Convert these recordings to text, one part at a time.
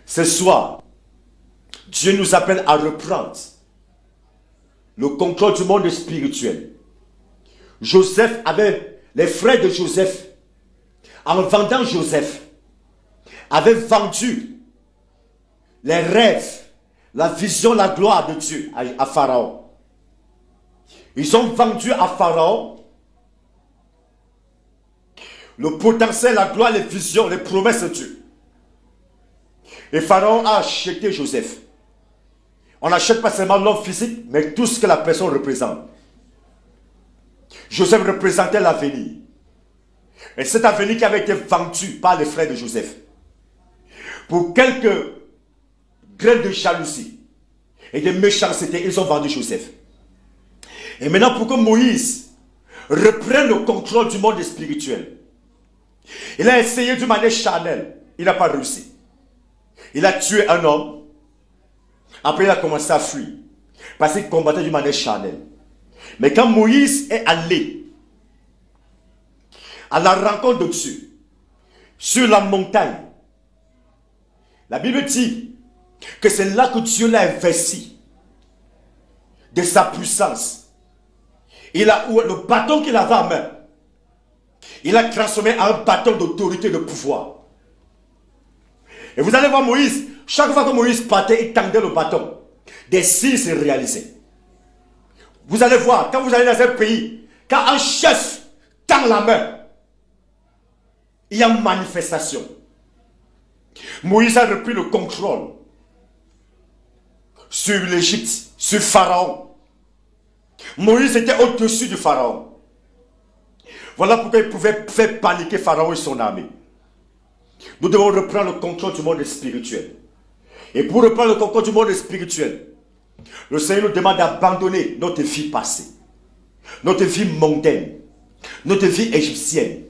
Ce soir, Dieu nous appelle à reprendre le contrôle du monde spirituel. Joseph avait, les frères de Joseph, en vendant Joseph, avaient vendu les rêves, la vision, la gloire de Dieu à Pharaon. Ils ont vendu à Pharaon le potentiel, la gloire, les visions, les promesses de Dieu. Et Pharaon a acheté Joseph. On n'achète pas seulement l'homme physique, mais tout ce que la personne représente. Joseph représentait l'avenir. Et cet avenir qui avait été vendu par les frères de Joseph. Pour quelques graines de jalousie et de méchanceté, ils ont vendu Joseph. Et maintenant, pour que Moïse reprenne le contrôle du monde spirituel, il a essayé d'une manière charnelle. Il n'a pas réussi. Il a tué un homme. Après, il a commencé à fuir. Parce qu'il combattait d'une manière charnelle. Mais quand Moïse est allé à la rencontre de Dieu, sur la montagne, la Bible dit que c'est là que Dieu l'a investi de sa puissance. Le bâton qu'il avait en main, il a transformé en un bâton d'autorité, de pouvoir. Et vous allez voir Moïse, chaque fois que Moïse partait, il tendait le bâton. Des signes se réalisaient. Vous allez voir, quand vous allez dans un pays, quand un chef tend la main, il y a une manifestation. Moïse a repris le contrôle sur l'Égypte, sur Pharaon. Moïse était au-dessus du Pharaon. Voilà pourquoi il pouvait faire paniquer Pharaon et son armée. Nous devons reprendre le contrôle du monde spirituel. Et pour reprendre le contrôle du monde spirituel, le Seigneur nous demande d'abandonner notre vie passée, notre vie mondaine, notre vie égyptienne,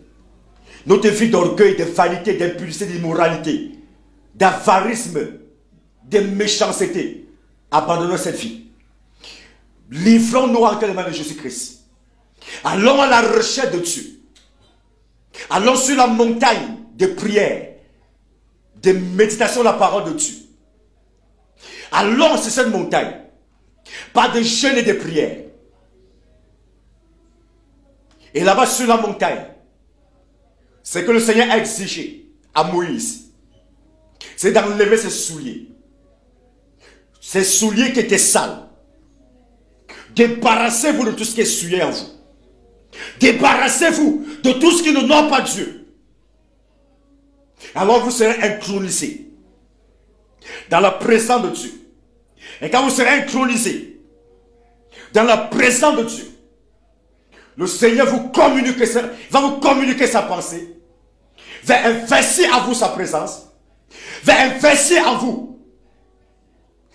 notre vie d'orgueil, de vanité, d'impudicité, d'immoralité, d'avarisme, de méchanceté. Abandonnons cette vie. Livrons-nous en les mains de Jésus-Christ. Allons à la recherche de Dieu. Allons sur la montagne de prière, de méditation de la parole de Dieu. Allons sur cette montagne, pas de jeûne et de prière. Et là-bas sur la montagne, c'est que le Seigneur a exigé à Moïse, c'est d'enlever ses souliers. Ses souliers qui étaient sales. Débarrassez-vous de tout ce qui est souillé en vous. Débarrassez-vous de tout ce qui n'honore pas Dieu. Alors vous serez intronisés dans la présence de Dieu. Et quand vous serez intronisés dans la présence de Dieu, le Seigneur va vous communiquer sa pensée, va investir en vous sa présence, va investir en vous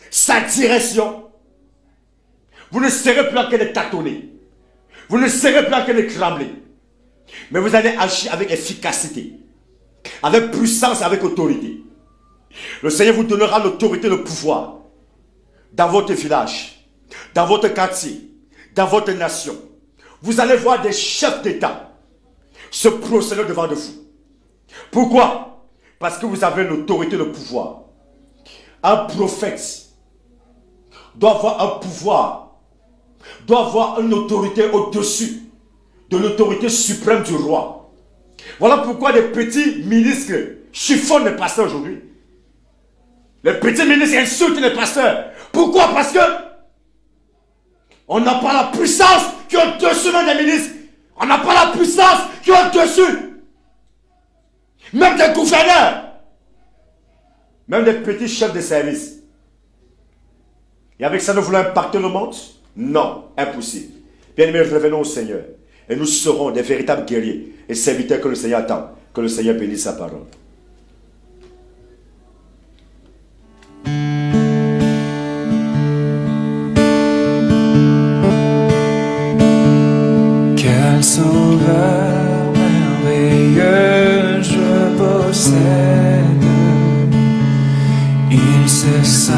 sa direction. Vous ne serez plus en train de tâtonner. Vous ne serez plus en train de trembler. Mais vous allez agir avec efficacité, avec puissance, avec autorité. Le Seigneur vous donnera l'autorité, le pouvoir dans votre village, dans votre quartier, dans votre nation. Vous allez voir des chefs d'État se procéder devant de vous. Pourquoi? Parce que vous avez l'autorité, le pouvoir. Un prophète doit avoir un pouvoir, doit avoir une autorité au-dessus de l'autorité suprême du roi. Voilà pourquoi les petits ministres chiffonnent les pasteurs aujourd'hui. Les petits ministres insultent les pasteurs. Pourquoi? Parce que on n'a pas la puissance qui est au-dessus même des ministres. On n'a pas la puissance qui est au-dessus même des gouverneurs, même des petits chefs de service. Et avec ça, nous voulons impacter le monde? Non, impossible. Bien-aimés, revenons au Seigneur. Et nous serons des véritables guerriers et serviteurs que le Seigneur attend. Que le Seigneur bénisse sa parole. Quel sauveur merveilleux je possède. Il sait ça.